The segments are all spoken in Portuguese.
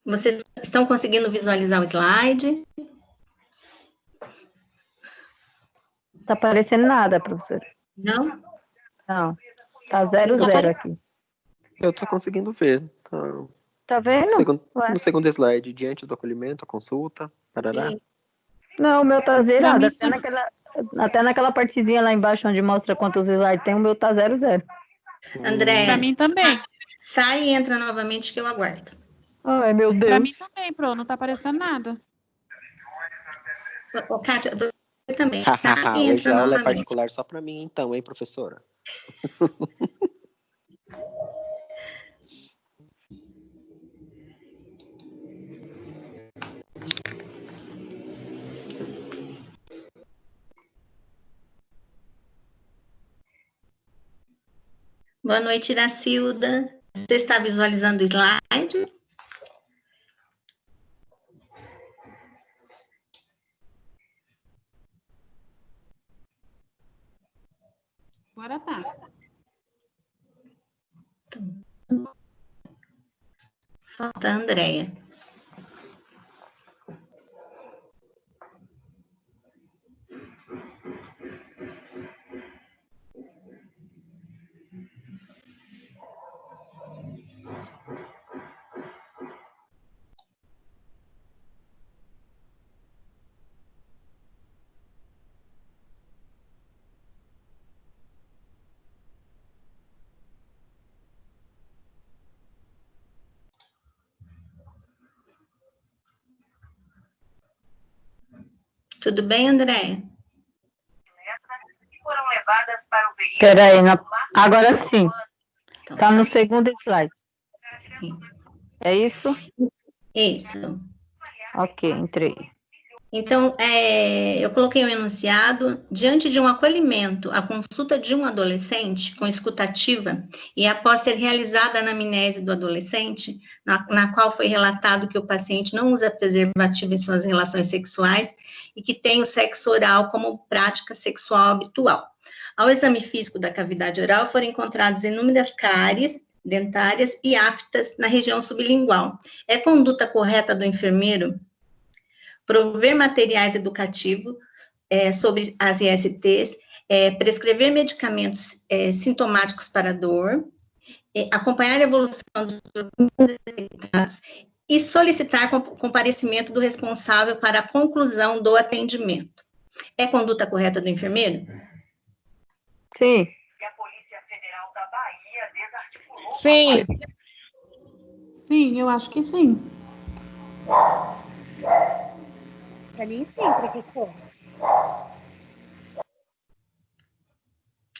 Vocês estão conseguindo visualizar o slide? Tá aparecendo nada, professora. Não? Não. Tá 0,0 aqui. Eu tô conseguindo ver. Tá vendo? No segundo slide, diante do acolhimento, a consulta, parará. Sim. Não, o meu tá zerado. Pra mim Até naquela partezinha lá embaixo, onde mostra quantos slides tem, o meu tá 0,0. André, Pra mim também. sai e entra novamente que eu aguardo. Ai, meu Pra Deus. mim também, Pro, não tá aparecendo nada. Ô, Kátia, você também. Sai e Hoje entra a aula é novamente. particular só para mim, então, hein, professora? Boa noite, Iracilda. Você está visualizando o slide? Agora tá. Falta a Andréia. Tudo bem, Andréia? Foram levadas para o veículo. Peraí, agora sim. Tá no segundo slide. É isso? Isso. Ok, entrei. Então, eu coloquei um enunciado, diante de um acolhimento, a consulta de um adolescente com escutativa e após ser realizada a anamnese do adolescente, na qual foi relatado que o paciente não usa preservativo em suas relações sexuais e que tem o sexo oral como prática sexual habitual. Ao exame físico da cavidade oral, foram encontradas inúmeras cáries dentárias e aftas na região sublingual. É conduta correta do enfermeiro prover materiais educativos sobre as ISTs, prescrever medicamentos sintomáticos para dor, acompanhar a evolução dos detectados e solicitar comparecimento do responsável para a conclusão do atendimento. É conduta correta do enfermeiro? Sim. E a Polícia Federal da Bahia desarticulou. Sim. Sim, eu acho que sim. Para mim, sim, professor.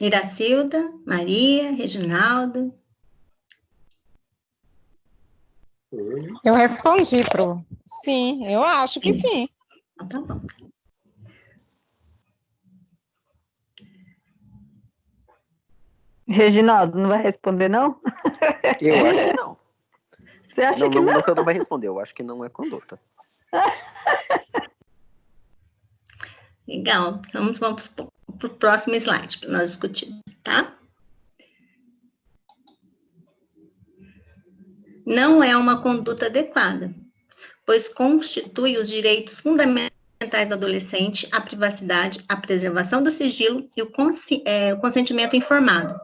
Iracilda, Maria, Reginaldo. Eu respondi, Pro. Sim, eu acho que sim. Então, tá bom. Reginaldo, não vai responder, não? Eu acho que não. Você acha que não? Não que eu não vai responder, eu acho que não é conduta. Legal. Vamos para o próximo slide para nós discutirmos, tá? Não é uma conduta adequada, pois constitui os direitos fundamentais do adolescente, a privacidade, a preservação do sigilo e o consentimento informado.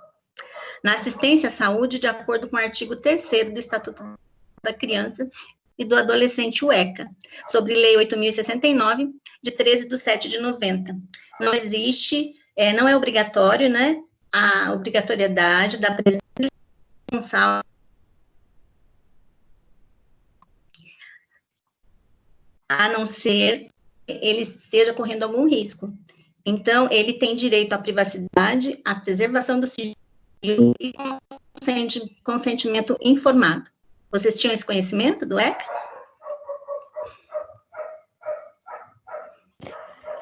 Na assistência à saúde, de acordo com o artigo 3º do Estatuto da Criança e do Adolescente, o ECA, sobre Lei 8.069, de 13/7/90. Não existe, não é obrigatório, né, a obrigatoriedade da presença do responsável, a não ser ele esteja correndo algum risco. Então, ele tem direito à privacidade, à preservação do sigilo e consentimento informado. Vocês tinham esse conhecimento do ECA?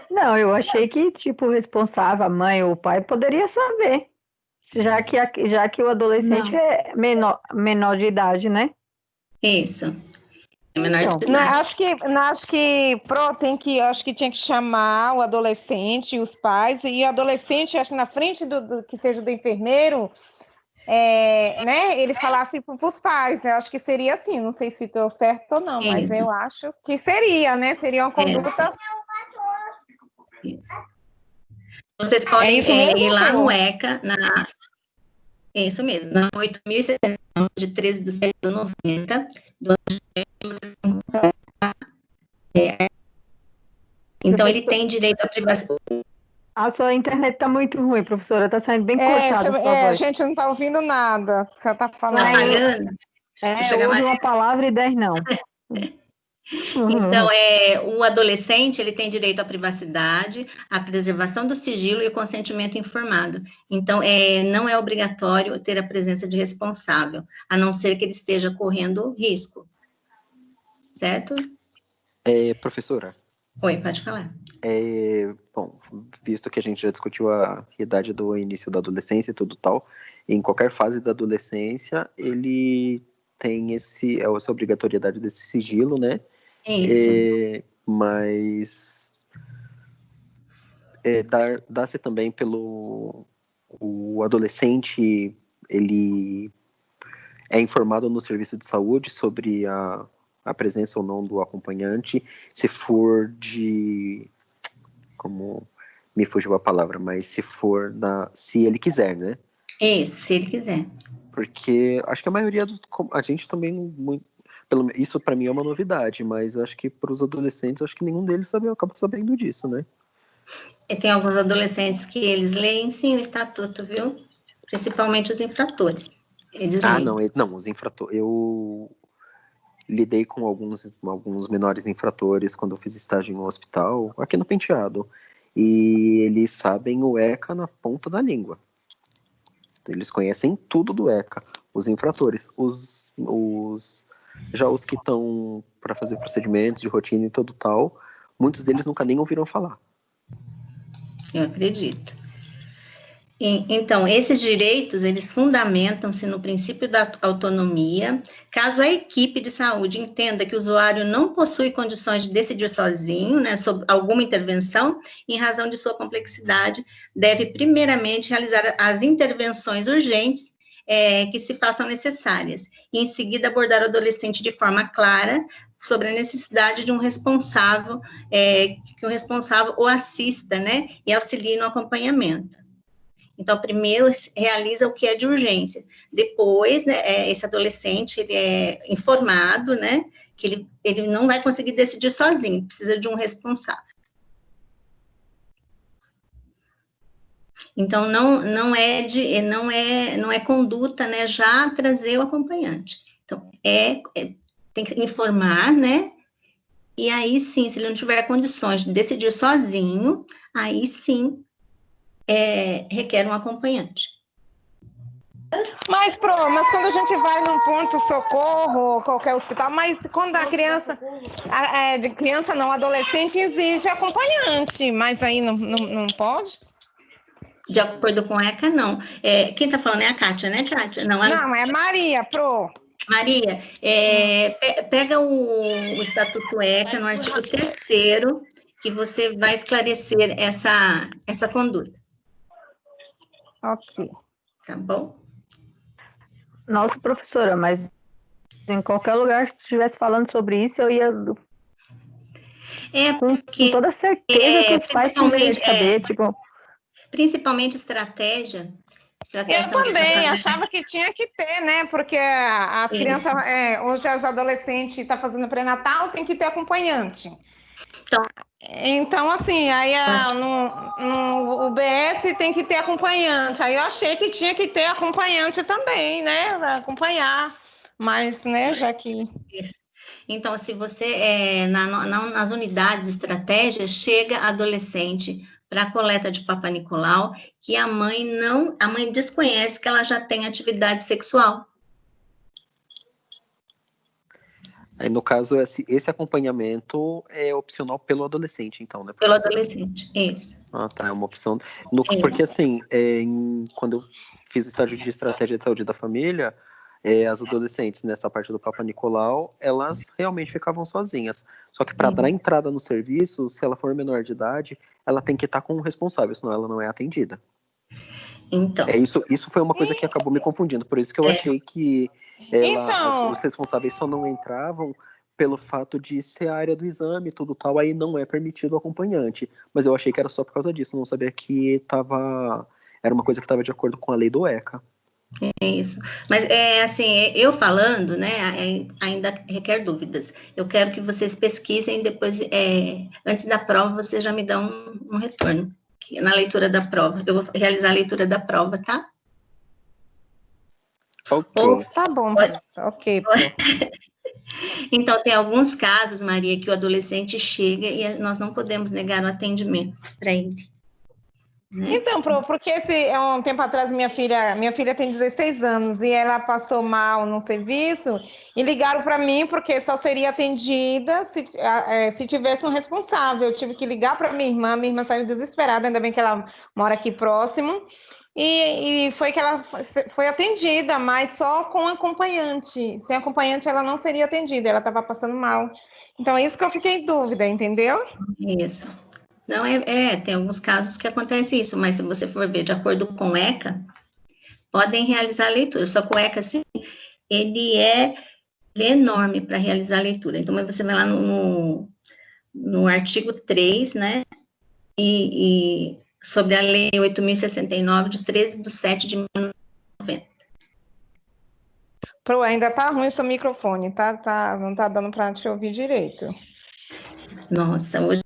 Não, eu achei que, tipo, o responsável, a mãe ou o pai, poderia saber. Já que o adolescente é menor de idade, né? Isso. É menor de Não, idade. acho que acho que tinha que chamar o adolescente e os pais, e o adolescente, acho que na frente do que seja do enfermeiro, né, ele falasse para os pais. Eu acho que seria assim, não sei se estou certo ou não, mas Isso. eu acho que seria, né? Seria uma conduta. Isso. Vocês podem isso mesmo, ir lá Pro? no ECA, é isso mesmo, na 8.070, de 13 de setembro de 90, do vocês então, ele tem direito à privacidade. A sua internet está muito ruim, professora. Está saindo bem cortada a sua a voz. gente não está ouvindo nada que você está falando. Tá falhando? Ouve uma palavra e 10 não. Então, o adolescente, ele tem direito à privacidade, à preservação do sigilo e o consentimento informado. Então, não é obrigatório ter a presença de responsável, a não ser que ele esteja correndo risco. Certo? Professora. Oi, pode falar. Bom, visto que a gente já discutiu a idade do início da adolescência e tudo tal, em qualquer fase da adolescência, ele tem essa obrigatoriedade desse sigilo, né? Isso. Mas dá-se também pelo o adolescente, ele é informado no serviço de saúde sobre a presença ou não do acompanhante, se for como me fugiu a palavra, mas se ele quiser, né? Isso, se ele quiser. Porque acho que a maioria a gente também isso para mim é uma novidade, mas acho que para os adolescentes acho que nenhum deles acaba sabendo disso, né? E tem alguns adolescentes que eles leem sim o estatuto, viu? Principalmente os infratores. Eles leem. Não, os infratores. Eu lidei com alguns menores infratores quando eu fiz estágio em um hospital, aqui no Penteado. E eles sabem o ECA na ponta da língua. Eles conhecem tudo do ECA, os infratores. Já os que estão para fazer procedimentos de rotina e tudo tal, muitos deles nunca nem ouviram falar. Eu acredito. Então, esses direitos, eles fundamentam-se no princípio da autonomia. Caso a equipe de saúde entenda que o usuário não possui condições de decidir sozinho, né, sobre alguma intervenção, em razão de sua complexidade, deve primeiramente realizar as intervenções urgentes que se façam necessárias, e em seguida abordar o adolescente de forma clara sobre a necessidade de um responsável, que o responsável o assista, né, e auxilie no acompanhamento. Então, primeiro realiza o que é de urgência. Depois, né, esse adolescente, ele é informado, né, que ele não vai conseguir decidir sozinho, precisa de um responsável. Então, não é conduta, né, já trazer o acompanhante. Então, tem que informar, né, e aí sim, se ele não tiver condições de decidir sozinho, aí sim, requer um acompanhante. Mas quando a gente vai num ponto-socorro, qualquer hospital, mas quando a criança, adolescente exige acompanhante, mas aí não pode? De acordo com a ECA, não. Quem está falando é a Kátia, né, Kátia? Não, é Maria, Maria, pega o Estatuto ECA, no artigo 3º, que você vai esclarecer essa conduta. Ok. Tá bom? Nossa, professora, mas em qualquer lugar, se estivesse falando sobre isso, eu ia com toda certeza que os pais têm que saber, tipo... Principalmente estratégia. Eu também achava que tinha que ter, né? Porque as crianças, hoje as adolescentes estão fazendo pré-natal, tem que ter acompanhante. Então assim, aí no UBS tem que ter acompanhante. Aí eu achei que tinha que ter acompanhante também, né? Acompanhar. Mas, né, já que... Então, se você, nas unidades de estratégia, chega adolescente para a coleta de Papa Nicolau, que a mãe desconhece que ela já tem atividade sexual. Aí, no caso, esse acompanhamento é opcional pelo adolescente, então, né? Pelo adolescente, isso. Ah, tá, é uma opção. Porque, assim, quando eu fiz o estágio de estratégia de saúde da família, as adolescentes, nessa parte do Papa Nicolau, elas realmente ficavam sozinhas. Só que para dar entrada no serviço, se ela for menor de idade, ela tem que estar com um responsável, senão ela não é atendida. Então, Isso foi uma coisa que acabou me confundindo, por isso que eu achei que Então- os responsáveis só não entravam pelo fato de ser a área do exame e tudo tal, aí não é permitido o acompanhante. Mas eu achei que era só por causa disso, não sabia que era uma coisa que estava de acordo com a lei do ECA. é isso. Mas, assim, eu falando, né, ainda requer dúvidas. Eu quero que vocês pesquisem depois, antes da prova, vocês já me dão um retorno, na leitura da prova. Eu vou realizar a leitura da prova, tá? Ok. Tá bom, Pode- ok. Então, tem alguns casos, Maria, que o adolescente chega e nós não podemos negar o atendimento para ele. Né? Então, porque um tempo atrás minha filha tem 16 anos e ela passou mal no serviço e ligaram para mim porque só seria atendida se tivesse um responsável. Eu tive que ligar para minha irmã saiu desesperada, ainda bem que ela mora aqui próximo. E foi que ela foi atendida, mas só com acompanhante. Sem acompanhante, ela não seria atendida, ela estava passando mal. Então, é isso que eu fiquei em dúvida, entendeu? Isso. Não, tem alguns casos que acontece isso, mas se você for ver de acordo com o ECA, podem realizar a leitura, só que o ECA, assim, ele é enorme para realizar a leitura. Então, você vai lá no artigo 3, né, e sobre a lei 8.069, de 13/7/1990. Ainda tá ruim seu microfone, tá? Não tá dando para te ouvir direito. Nossa, hoje,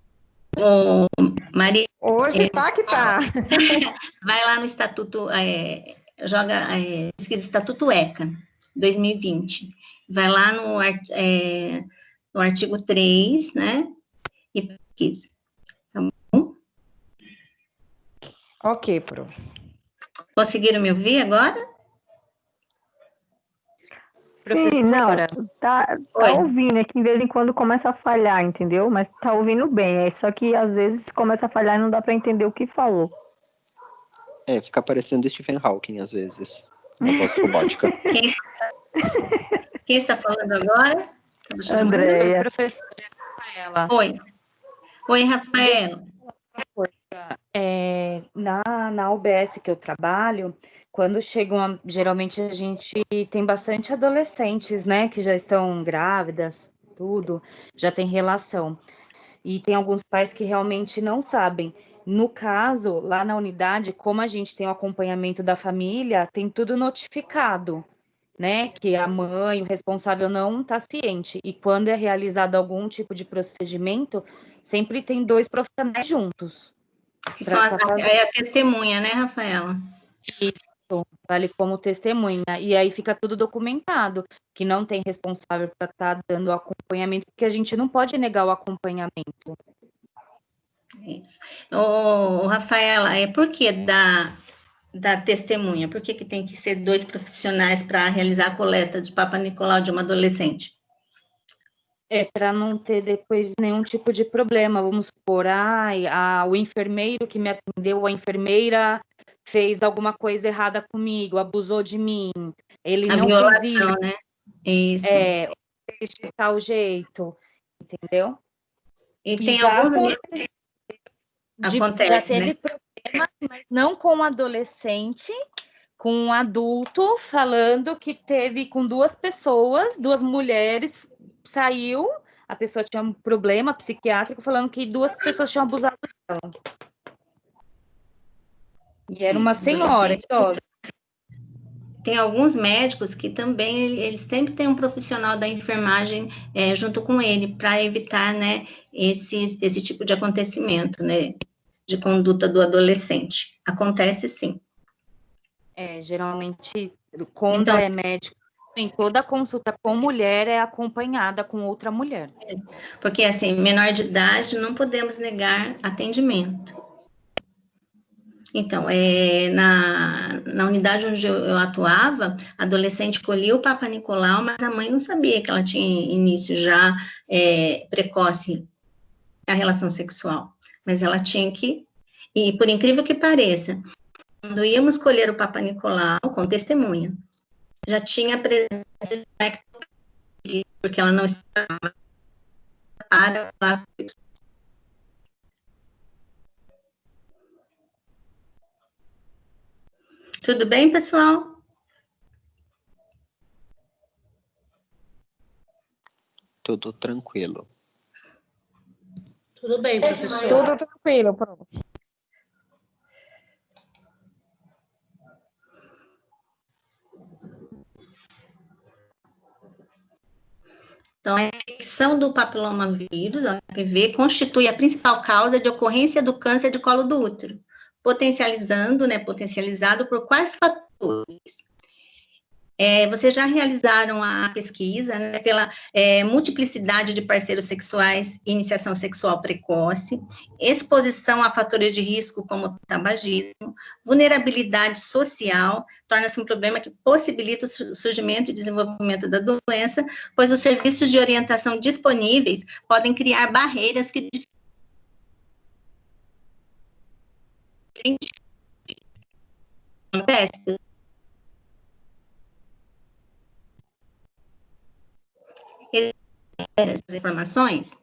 Maria, Hoje tá que tá. vai lá no Estatuto, pesquisa Estatuto ECA, 2020. Vai lá no artigo 3, né, e pesquisa. Tá bom? Ok, Pro. Conseguiram me ouvir agora? Sim, não, Professora, tá Oi. ouvindo, é que de vez em quando começa a falhar, entendeu? Mas tá ouvindo bem, só que às vezes começa a falhar e não dá para entender o que falou. Fica parecendo Stephen Hawking às vezes, na voz robótica. Quem está falando agora? Andréia. professora Rafaela, Oi, Rafaela. na UBS que eu trabalho, quando chegam, geralmente a gente tem bastante adolescentes, né, que já estão grávidas, tudo, já tem relação. E tem alguns pais que realmente não sabem. No caso, lá na unidade, como a gente tem o acompanhamento da família, tem tudo notificado, né? Que a mãe, o responsável não está ciente. E quando é realizado algum tipo de procedimento, sempre tem 2 profissionais juntos. Que são a testemunha, né, Rafaela? Isso, vale como testemunha. E aí fica tudo documentado, que não tem responsável para estar dando acompanhamento, porque a gente não pode negar o acompanhamento. Isso. Rafaela, por que da testemunha? Por que tem que ser 2 profissionais para realizar a coleta de Papa Nicolau de uma adolescente? Para não ter depois nenhum tipo de problema. Vamos supor, o enfermeiro que me atendeu, a enfermeira fez alguma coisa errada comigo, abusou de mim. Ele A não violação, fez isso, né? Isso. fez de tal jeito, entendeu? E E tem já alguns... já Acontece, teve né? problema, mas não com um adolescente, com um adulto falando que teve com 2 pessoas, 2 mulheres, saiu, a pessoa tinha um problema psiquiátrico, falando que 2 pessoas tinham abusado dela. E era uma senhora, idosa. Tem alguns médicos que também, eles sempre têm um profissional da enfermagem junto com ele, para evitar, né, esse tipo de acontecimento, né, de conduta do adolescente. Acontece sim. Geralmente, quando Então, é médico, em toda consulta com mulher é acompanhada com outra mulher. Porque, assim, menor de idade, não podemos negar atendimento. Então, na unidade onde eu atuava, a adolescente colhia o Papa Nicolau, mas a mãe não sabia que ela tinha início já precoce a relação sexual. Mas ela tinha que, e por incrível que pareça, quando íamos colher o Papa Nicolau com testemunha, já tinha presença de porque ela não estava para Tudo bem, pessoal? Tudo tranquilo. Tudo bem, professor. Tudo tranquilo, pronto. Então, a infecção do papilomavírus, o HPV, constitui a principal causa de ocorrência do câncer de colo do útero, potencializado por quais fatores? Vocês já realizaram a pesquisa, né, pela multiplicidade de parceiros sexuais, iniciação sexual precoce, exposição a fatores de risco como tabagismo, vulnerabilidade social, torna-se um problema que possibilita o surgimento e desenvolvimento da doença, pois os serviços de orientação disponíveis podem criar barreiras que acontece. Essas informações,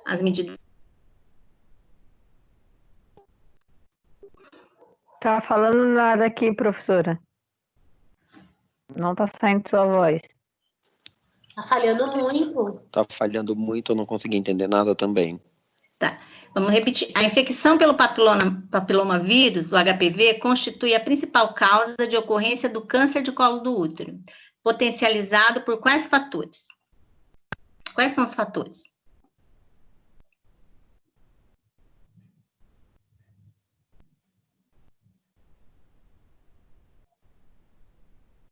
as medidas. Tá falando nada aqui, professora. Não tá saindo sua voz. Tá falhando muito. Tá falhando muito, eu não consegui entender nada também. Tá, vamos repetir. A infecção pelo papilomavírus, o HPV, constitui a principal causa de ocorrência do câncer de colo do útero, potencializado por quais fatores? Quais são os fatores?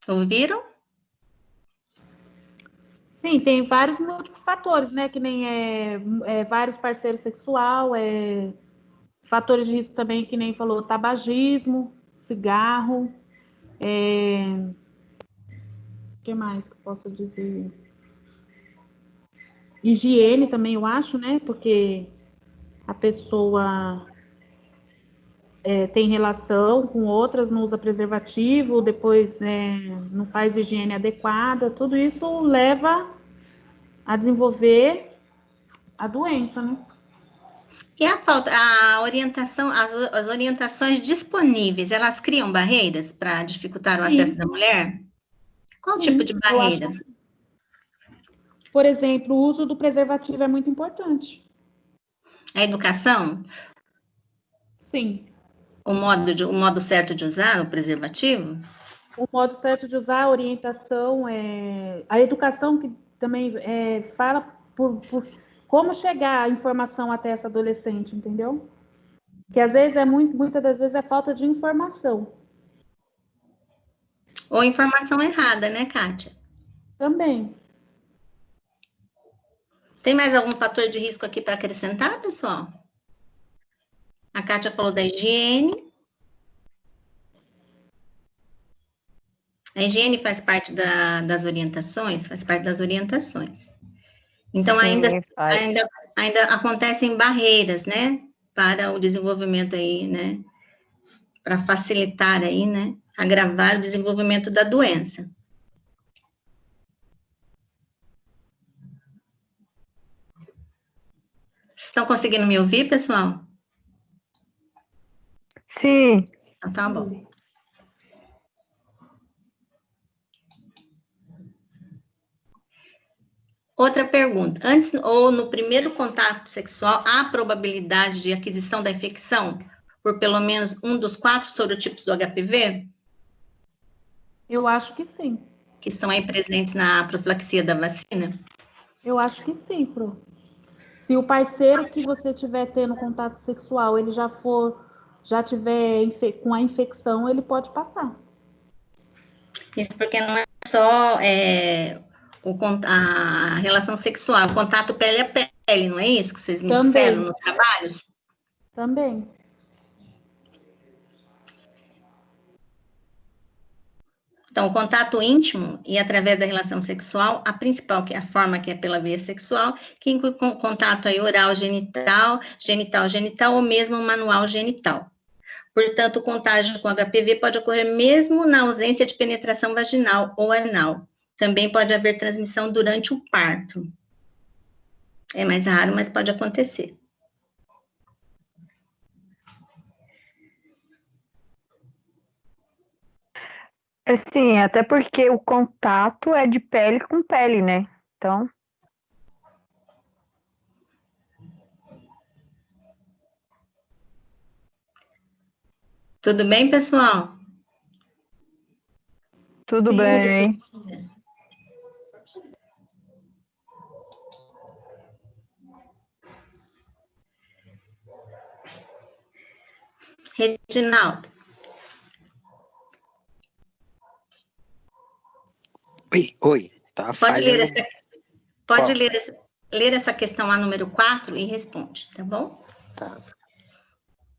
Ouviram? Sim, tem vários múltiplos fatores, né? Que nem vários parceiros sexual, fatores de risco também, que nem falou, tabagismo, cigarro, o que mais que eu posso dizer? Higiene também, eu acho, né? Porque a pessoa tem relação com outras, não usa preservativo, depois não faz higiene adequada, tudo isso leva a desenvolver a doença, né? E a orientação, as orientações disponíveis, elas criam barreiras para dificultar o acesso da mulher? Qual tipo de barreira? Por exemplo, o uso do preservativo é muito importante. A educação? Sim. O modo certo de usar o preservativo? O modo certo de usar, a orientação, a educação que também fala por como chegar a informação até essa adolescente, entendeu? Que às vezes muitas das vezes é falta de informação. Ou informação errada, né, Kátia? Também. Tem mais algum fator de risco aqui para acrescentar, pessoal? A Kátia falou da higiene. A higiene faz parte das orientações? Faz parte das orientações. Então, ainda acontecem barreiras, né? Para o desenvolvimento aí, né? Para facilitar aí, né? Agravar o desenvolvimento da doença. Estão conseguindo me ouvir, pessoal? Sim. Então, tá bom. Outra pergunta. Antes ou no primeiro contato sexual, há probabilidade de aquisição da infecção por pelo menos um dos 4 sorotipos do HPV? Eu acho que sim. Que estão aí presentes na profilaxia da vacina? Eu acho que sim, Pro. Se o parceiro que você tiver tendo contato sexual, ele já tiver com a infecção, ele pode passar. Isso porque não é só a relação sexual, o contato pele a pele, não é isso que vocês me disseram no trabalho? Também. Então, o contato íntimo e através da relação sexual, a principal, que é a forma que é pela via sexual, que inclui contato aí oral genital, genital ou mesmo manual genital. Portanto, o contágio com HPV pode ocorrer mesmo na ausência de penetração vaginal ou anal. Também pode haver transmissão durante o parto. É mais raro, mas pode acontecer. Sim, até porque o contato é de pele com pele, né? Então, Tudo bem, pessoal? tudo Sim, bem. Reginaldo, Oi, tá pode ler falhando. essa, pode Qual? ler essa questão lá, número 4, e responde, tá bom? Tá.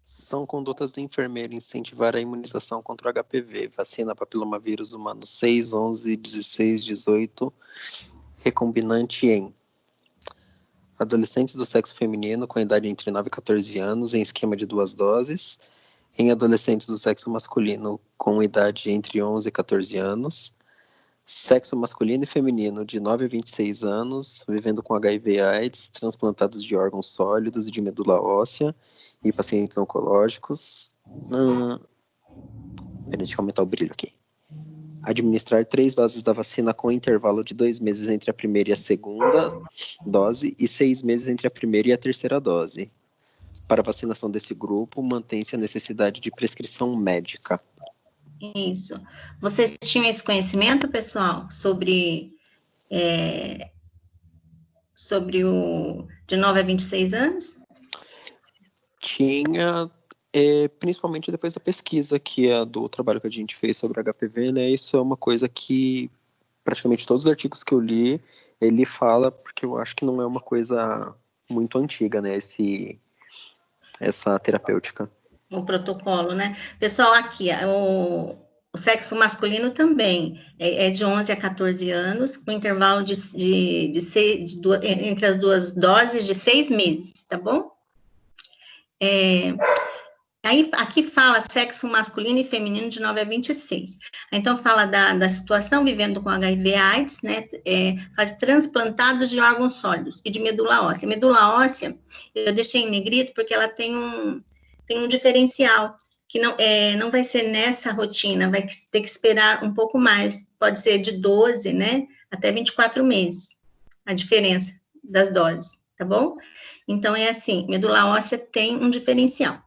São condutas do enfermeiro incentivar a imunização contra o HPV, vacina papilomavírus humano 6, 11, 16, 18, recombinante em adolescentes do sexo feminino com idade entre 9 e 14 anos, em esquema de 2 doses, em adolescentes do sexo masculino com idade entre 11 e 14 anos, sexo masculino e feminino de 9 a 26 anos, vivendo com HIV/AIDS, transplantados de órgãos sólidos e de medula óssea e pacientes oncológicos. Deixa eu aumentar o brilho aqui. Administrar 3 doses da vacina com intervalo de 2 meses entre a primeira e a segunda dose e 6 meses entre a primeira e a terceira dose. Para a vacinação desse grupo, mantém-se a necessidade de prescrição médica. Isso. Vocês tinham esse conhecimento, pessoal, sobre o de 9 a 26 anos? Tinha, principalmente depois da pesquisa, que é do trabalho que a gente fez sobre HPV, né? Isso é uma coisa que praticamente todos os artigos que eu li, ele fala, porque eu acho que não é uma coisa muito antiga, né? Essa terapêutica. O protocolo, né? Pessoal, aqui, o sexo masculino também é de 11 a 14 anos, com intervalo entre as duas doses de 6 meses, tá bom? Aí, aqui fala sexo masculino e feminino de 9 a 26. Então, fala da situação vivendo com HIV/AIDS, né? Fala de transplantados de órgãos sólidos e de medula óssea. Medula óssea, eu deixei em negrito porque ela tem um diferencial, que não vai ser nessa rotina, vai ter que esperar um pouco mais. Pode ser de 12, né? Até 24 meses, a diferença das doses, tá bom? Então, é assim, medula óssea tem um diferencial.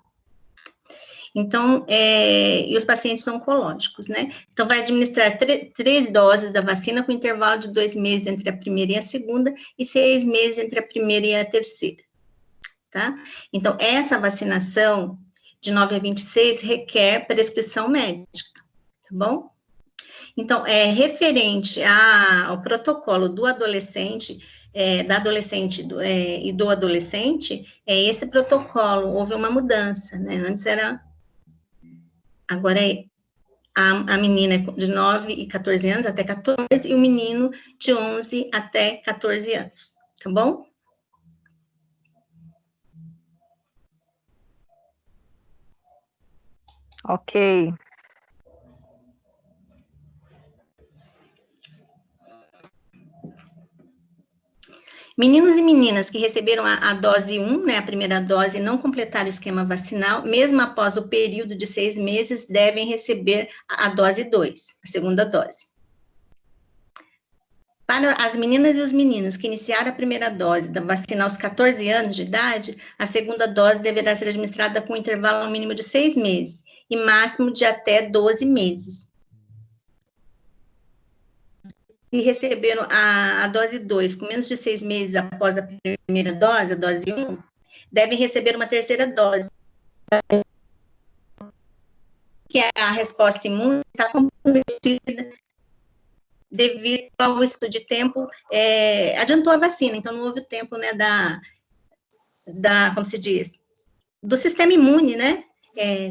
Então, e os pacientes são oncológicos, né? Então, vai administrar 3 doses da vacina com intervalo de 2 meses entre a primeira e a segunda e 6 meses entre a primeira e a terceira, tá? Então, essa vacinação de 9 a 26 requer prescrição médica, tá bom? Então, referente ao protocolo do adolescente, da adolescente e do adolescente, esse protocolo, houve uma mudança, né? Antes era... Agora a menina de 9 e 14 anos até 14 e o menino de 11 até 14 anos, tá bom? Ok. Meninos e meninas que receberam a dose 1, né, a primeira dose, e não completaram o esquema vacinal, mesmo após o período de 6 meses, devem receber a dose 2, a segunda dose. Para as meninas e os meninos que iniciaram a primeira dose da vacina aos 14 anos de idade, a segunda dose deverá ser administrada com um intervalo mínimo de 6 meses e máximo de até 12 meses. Se receberam a dose 2 com menos de 6 meses após a primeira dose, a dose 1, devem receber uma terceira dose, que é a resposta imune está comprometida devido ao estudo de tempo, adiantou a vacina, então não houve o tempo, né, como se diz, do sistema imune, né,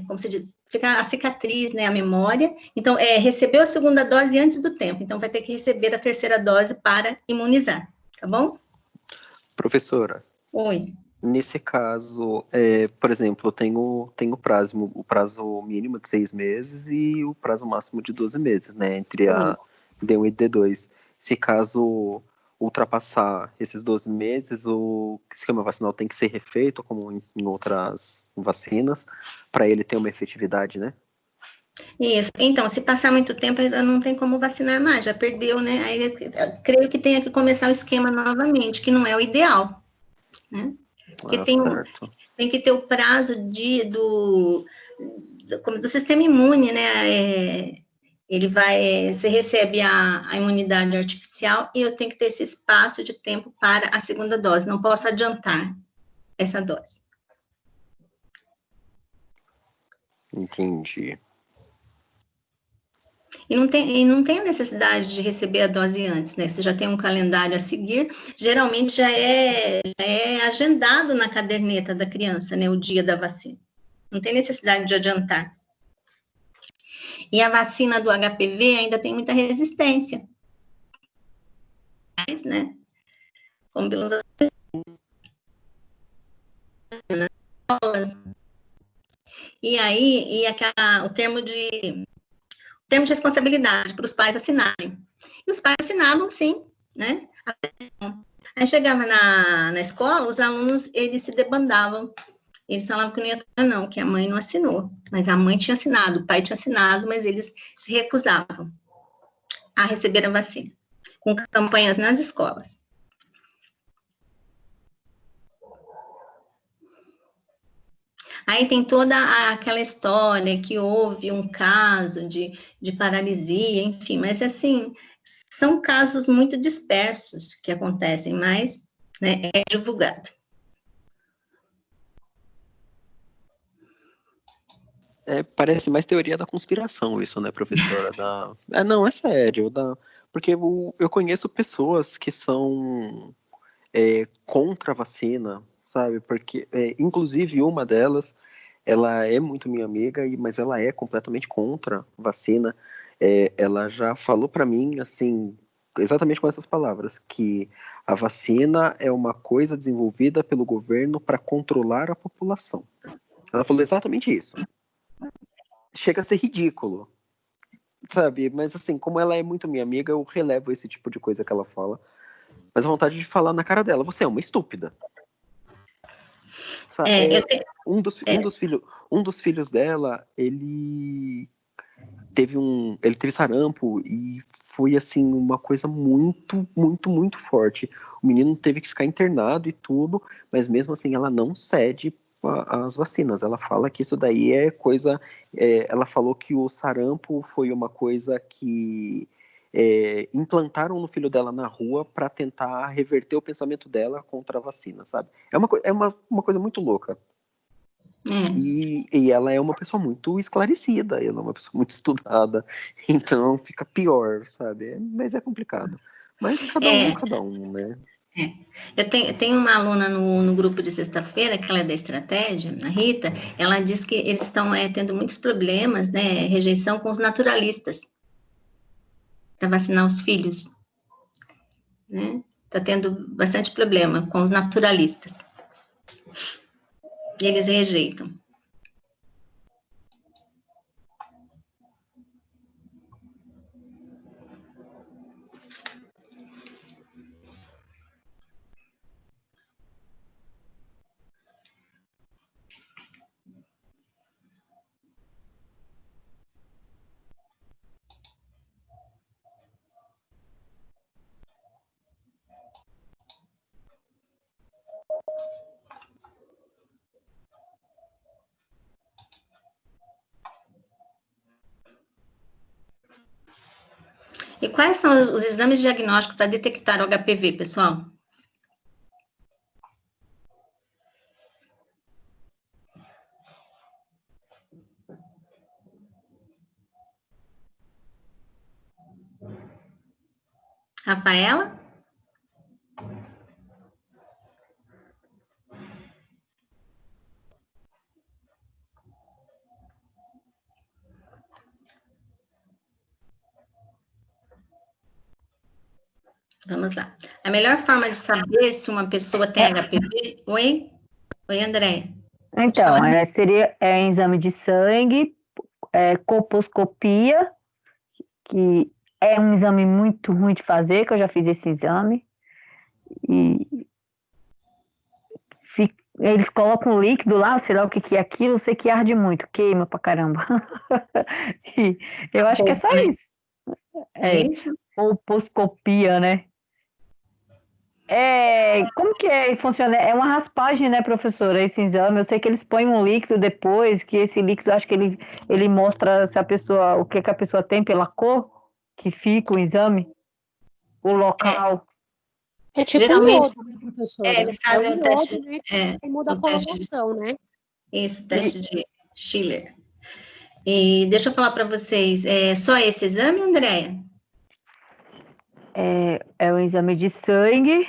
como se diz, fica a cicatriz, né, a memória, então, recebeu a segunda dose antes do tempo, então vai ter que receber a terceira dose para imunizar, tá bom? Professora. Oi. Nesse caso, por exemplo, tem o prazo mínimo de 6 meses e o prazo máximo de 12 meses, né, entre a D1 e D2. Se caso ultrapassar esses 12 meses, o esquema vacinal tem que ser refeito, como em outras vacinas, para ele ter uma efetividade, né? Isso. Então, se passar muito tempo, não tem como vacinar mais, já perdeu, né? Aí creio que tenha que começar o esquema novamente, que não é o ideal, né? Porque certo. tem que ter o prazo do sistema imune, né? Você recebe a imunidade artificial e eu tenho que ter esse espaço de tempo para a segunda dose, não posso adiantar essa dose. Entendi. E não tem a necessidade de receber a dose antes, né? Você já tem um calendário a seguir, geralmente já é agendado na caderneta da criança, né? O dia da vacina. Não tem necessidade de adiantar. E a vacina do HPV ainda tem muita resistência. Mas, né? Como pelos e aí, o termo de responsabilidade para os pais assinarem. E os pais assinavam, sim, né? Aí chegava na escola, os alunos, eles se debandavam. Eles falavam que não ia tomar, não, que a mãe não assinou. Mas a mãe tinha assinado, o pai tinha assinado, mas eles se recusavam a receber a vacina, com campanhas nas escolas. Aí tem toda aquela história que houve um caso de paralisia, enfim, mas assim, são casos muito dispersos que acontecem, mas, né, é divulgado. Parece mais teoria da conspiração isso, né, professora? Não, é sério. Porque eu conheço pessoas que são contra a vacina, sabe? Porque, inclusive, uma delas, ela é muito minha amiga, mas ela é completamente contra a vacina. Ela já falou para mim, assim, exatamente com essas palavras, que a vacina é uma coisa desenvolvida pelo governo para controlar a população. Ela falou exatamente isso. Chega a ser ridículo, sabe? Mas assim, como ela é muito minha amiga, eu relevo esse tipo de coisa que ela fala. Mas a vontade de falar na cara dela, você é uma estúpida. Sabe? Um dos filhos dela, ele teve sarampo e foi assim uma coisa muito, muito, muito forte. O menino teve que ficar internado e tudo, mas mesmo assim ela não cede às vacinas. Ela fala que isso daí é coisa. Ela falou que o sarampo foi uma coisa que implantaram no filho dela na rua para tentar reverter o pensamento dela contra a vacina, sabe? É uma coisa muito louca. E ela é uma pessoa muito esclarecida, ela é uma pessoa muito estudada, então fica pior, sabe? Mas é complicado. Mas cada um, né? Eu tenho uma aluna no grupo de sexta-feira, que ela é da estratégia, a Rita, ela diz que eles estão tendo muitos problemas, né? Rejeição com os naturalistas para vacinar os filhos, né? Está tendo bastante problema com os naturalistas. E eles rejeitam. E quais são os exames diagnósticos para detectar o HPV, pessoal? Rafaela? Vamos lá. A melhor forma de saber se uma pessoa tem HPV... Oi, André. Então, seria exame de sangue, colposcopia, que é um exame muito ruim de fazer, que eu já fiz esse exame. E eles colocam um líquido lá, sei lá o que que é aquilo, eu sei que arde muito, queima pra caramba. E eu acho que é só Né? isso. É, Isso. colposcopia, né? Como que funciona? É uma raspagem, né, professora, esse exame? Eu sei que eles põem um líquido depois, que esse líquido, acho que ele mostra se a pessoa, o que que a pessoa tem pela cor que fica o exame, o local. É tipo um Geralmente, iodo, né, professora? eles É o fazem iodo, né? Que muda a o teste, coloração, né? isso, o teste de Schiller. E deixa eu falar para vocês, é só esse exame, Andréia? É um exame de sangue.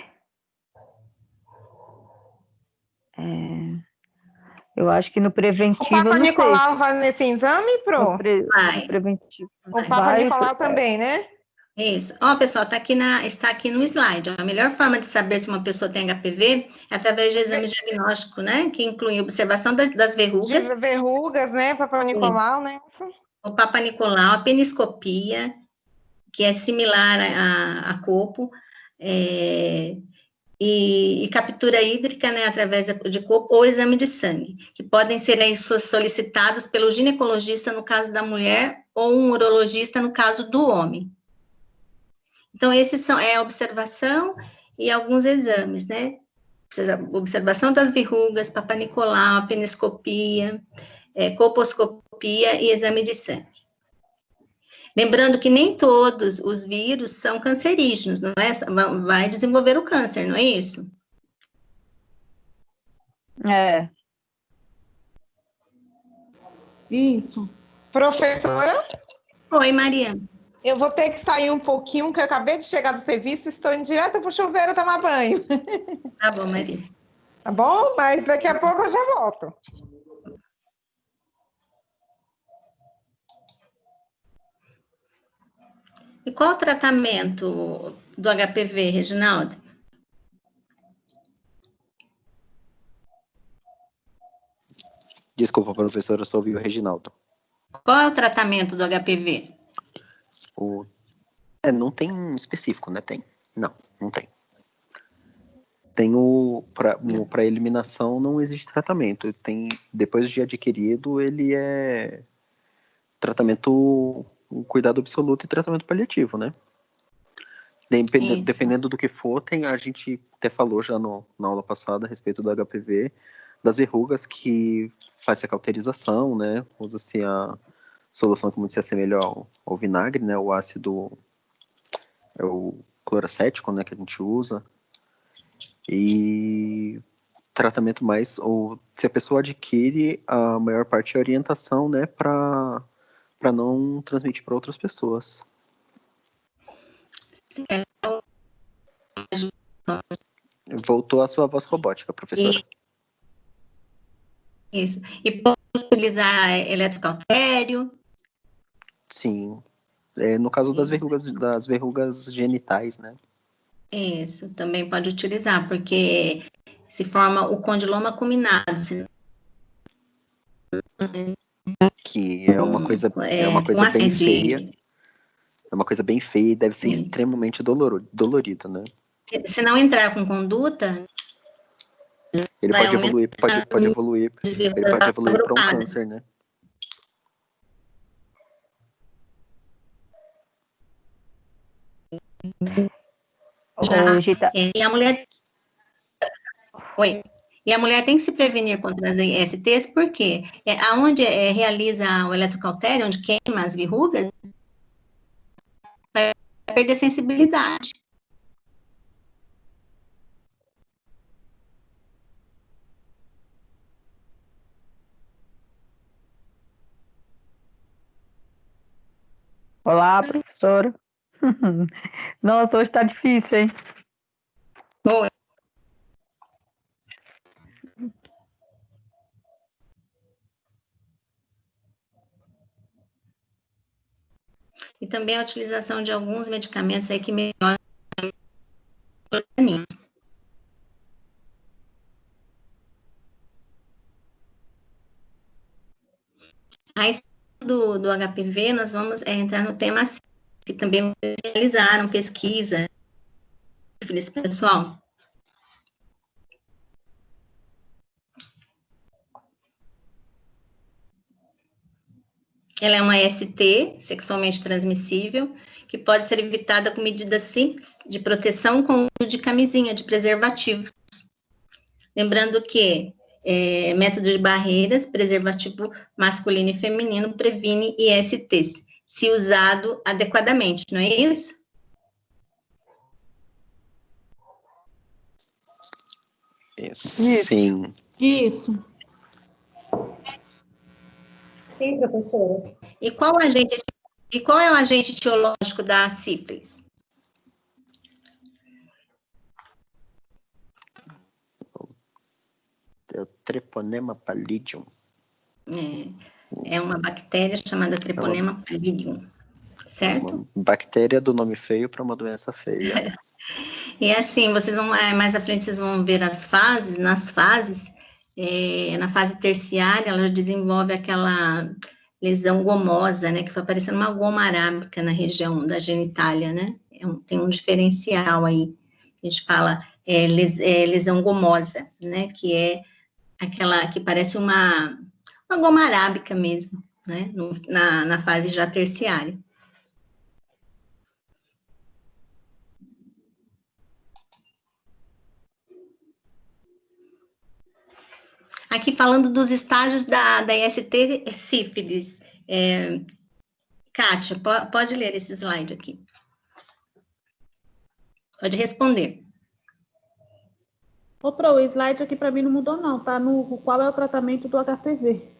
Eu acho que no O preventivo, eu Papa não sei. Nicolau vai nesse exame, No Pro? Vai. preventivo. O Papa Nicolau também, né? Isso. Ó, pessoal, está aqui no slide. Ó. A melhor forma de saber se uma pessoa tem HPV é através de exame diagnóstico, né? Que inclui observação das verrugas, De verrugas, né? Papa Nicolau, né? o Papa Nicolau, a peniscopia, que é similar a corpo, e captura hídrica, né, através de corpo, ou exame de sangue, que podem ser aí solicitados pelo ginecologista no caso da mulher, ou um urologista no caso do homem. Então, esses são a observação e alguns exames, né? Observação das verrugas, Papa Nicolau, peniscopia, colposcopia e exame de sangue. Lembrando que nem todos os vírus são cancerígenos, não é? Vai desenvolver o câncer, não é isso? É. Isso. Professora, Oi, Maria. eu vou ter que sair um pouquinho, que eu acabei de chegar do serviço, estou indo direto para o chuveiro tomar banho. Tá bom, Maria. Tá bom? Mas daqui a pouco eu já volto. E qual o tratamento do HPV, Reginaldo? Desculpa, professora, eu só ouvi o Reginaldo. Qual é o tratamento do HPV? Não tem específico, né? Tem. Não tem. Para eliminação não existe tratamento. Depois de adquirido, ele é tratamento, um cuidado absoluto e tratamento paliativo, né? Dependendo do que for, a gente até falou já na aula passada a respeito do HPV, das verrugas, que faz a cauterização, né? Usa-se a solução que muito se assemelha ao vinagre, né? O ácido, o cloracético, né? Que a gente usa. E tratamento mais, ou se a pessoa adquire, a maior parte é orientação, né? Para não transmitir para outras pessoas. Voltou a sua voz robótica, professora. Isso. E pode utilizar eletrocautério? Sim. No caso das verrugas genitais, né? Isso, também pode utilizar, porque se forma o condiloma acuminado. Que é uma coisa bem feia. É uma coisa bem feia e deve ser extremamente dolorido, né? Se não entrar com conduta, ele pode evoluir para um câncer, né? E a mulher E a mulher tem que se prevenir contra as ISTs, porque aonde realiza o eletrocautério, onde queima as verrugas, vai perder sensibilidade. Olá, professora. Nossa, hoje tá difícil, hein? Oi. E também a utilização de alguns medicamentos aí que melhoram o organismo. A estudo do HPV, nós vamos entrar no tema que também realizaram pesquisa, pessoal. Ela é uma ST, sexualmente transmissível, que pode ser evitada com medidas simples de proteção com o uso de camisinha, de preservativos. Lembrando que método de barreiras, preservativo masculino e feminino previne ISTs, se usado adequadamente, não é isso? Sim. Isso. Sim, professora. E qual é o agente etiológico da sífilis? É o Treponema pallidum. É uma bactéria chamada Treponema pallidum, certo? Uma bactéria do nome feio para uma doença feia. E assim, vocês vão, mais à frente vocês vão ver as fases, na fase terciária, ela desenvolve aquela lesão gomosa, né, que foi parecendo uma goma arábica na região da genitália, né, tem um diferencial aí, a gente fala lesão gomosa, né, que é aquela que parece uma goma arábica mesmo, né, na fase já terciária. Aqui falando dos estágios da IST sífilis. Kátia, pode ler esse slide aqui. Pode responder. O slide aqui para mim não mudou não, tá no qual é o tratamento do HPV.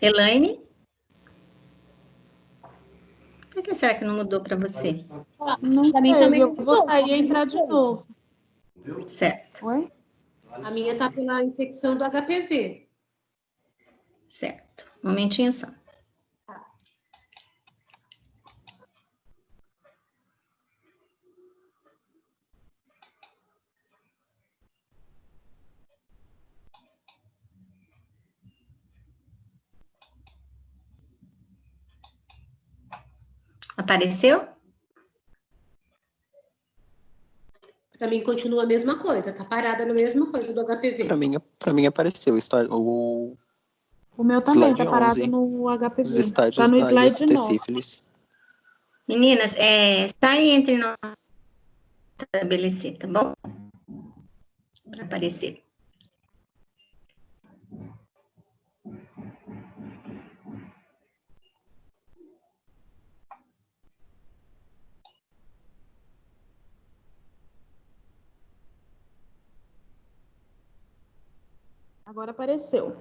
Elaine? Por que será que não mudou para você? Não Pra sei, mim também eu mudou, vou sair e a mesma entrar de coisa. novo. Certo, Oi? A minha tá pela infecção do HPV. certo. Um momentinho só. Apareceu? Pra mim continua a mesma coisa, tá parada na mesma coisa do HPV. Para mim apareceu o O meu também slide tá parado 11, no os HPV. estágios Tá no da slide IST 9. sífilis. Meninas, está aí entre nós estabelecer, tá bom? Para aparecer. Agora apareceu.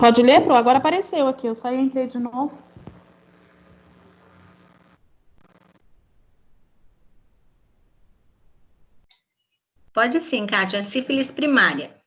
Pode ler, Pro? Agora apareceu aqui. Eu saí e entrei de novo. Pode sim, Kátia. Sífilis primária.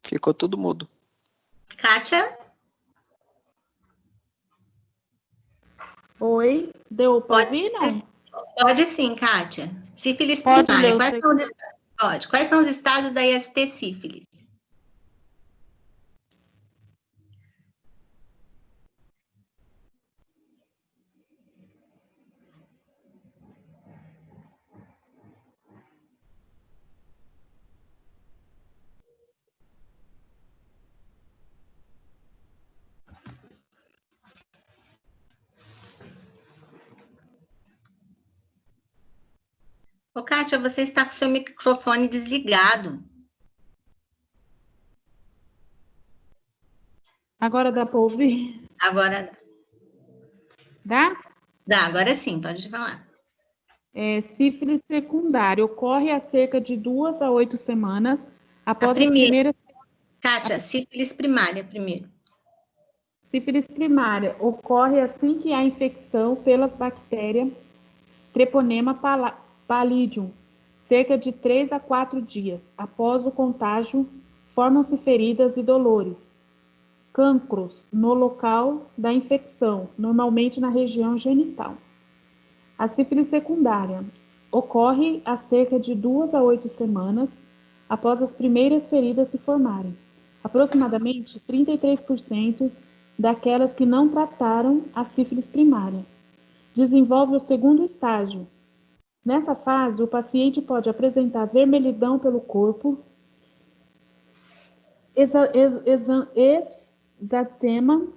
Ficou tudo mudo. Kátia? Oi? Deu para ouvir, não? Pode sim, Kátia. Sífilis Pode primária. ler, Quais são os estágios da IST sífilis? Ô, Kátia, você está com seu microfone desligado. Agora dá para ouvir? Agora Dá? dá, agora sim, pode falar. Sífilis secundária ocorre há cerca de 2 a 8 semanas Após as primeira. primeiras... Kátia, sífilis primária primeiro. Sífilis primária ocorre assim que há infecção pelas bactérias Treponema pallidum, cerca de 3 a 4 dias. Após o contágio, formam-se feridas e dolores. Cancros no local da infecção, normalmente na região genital. A sífilis secundária ocorre há cerca de 2 a 8 semanas após as primeiras feridas se formarem. Aproximadamente 33% daquelas que não trataram a sífilis primária desenvolve o segundo estágio. Nessa fase, o paciente pode apresentar vermelhidão pelo corpo, exantema,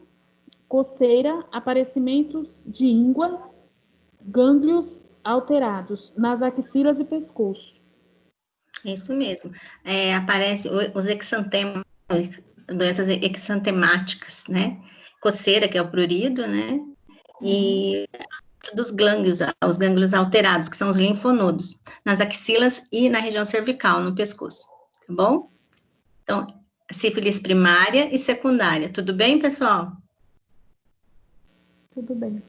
coceira, aparecimentos de íngua, gânglios alterados nas axilas e pescoço. Isso mesmo. Aparece os exantemas, doenças exantemáticas, né? Coceira, que é o prurido, né? E dos gânglios, os gânglios alterados, que são os linfonodos, nas axilas e na região cervical, no pescoço, tá bom? Então, sífilis primária e secundária, tudo bem, pessoal? Tudo bem.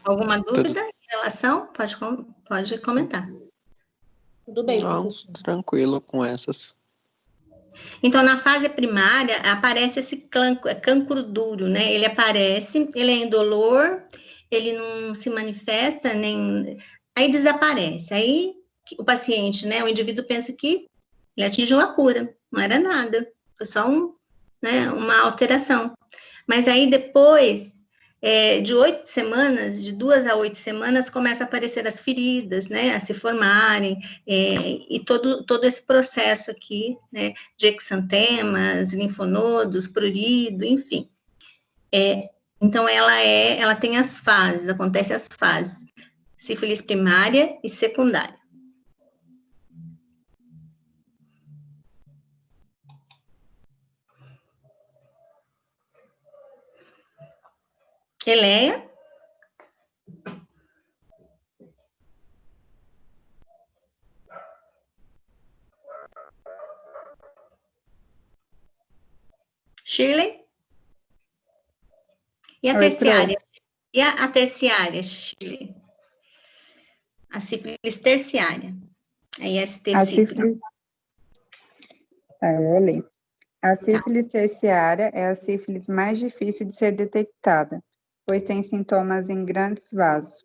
Alguma dúvida em relação? Pode comentar. Tudo bem, Não, professor. tranquilo com essas. Então, na fase primária, aparece esse cancro duro, né? Ele aparece, ele é indolor, ele não se manifesta, aí desaparece. Aí o paciente, né? O indivíduo pensa que ele atingiu a cura, não era nada, foi só uma alteração. Mas aí depois de 8 semanas, de 2 a 8 semanas, começa a aparecer as feridas, né, a se formarem, e todo esse processo aqui, né, de exantemas, linfonodos, prurido, enfim. Então, ela tem as fases, acontece as fases, sífilis primária e secundária. Eleia? Shirley? E a terciária? E a terciária, Shirley? A sífilis terciária. A IST sífilis. Eu vou ler. A sífilis terciária é a sífilis mais difícil de ser detectada, pois tem sintomas em grandes vasos,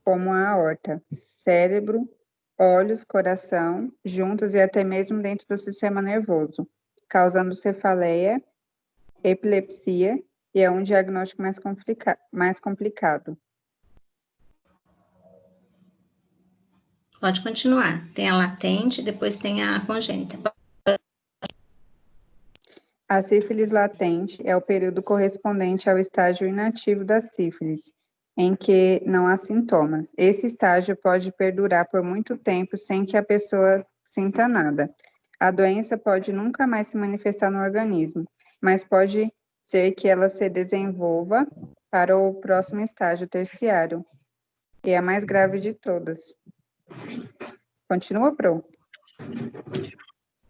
como a aorta, cérebro, olhos, coração, juntos e até mesmo dentro do sistema nervoso, causando cefaleia, epilepsia, e é um diagnóstico mais complicado. Pode continuar. Tem a latente, depois tem a congênita. A sífilis latente é o período correspondente ao estágio inativo da sífilis, em que não há sintomas. Esse estágio pode perdurar por muito tempo sem que a pessoa sinta nada. A doença pode nunca mais se manifestar no organismo, mas pode ser que ela se desenvolva para o próximo estágio terciário, que é a mais grave de todas. Continua, Pro?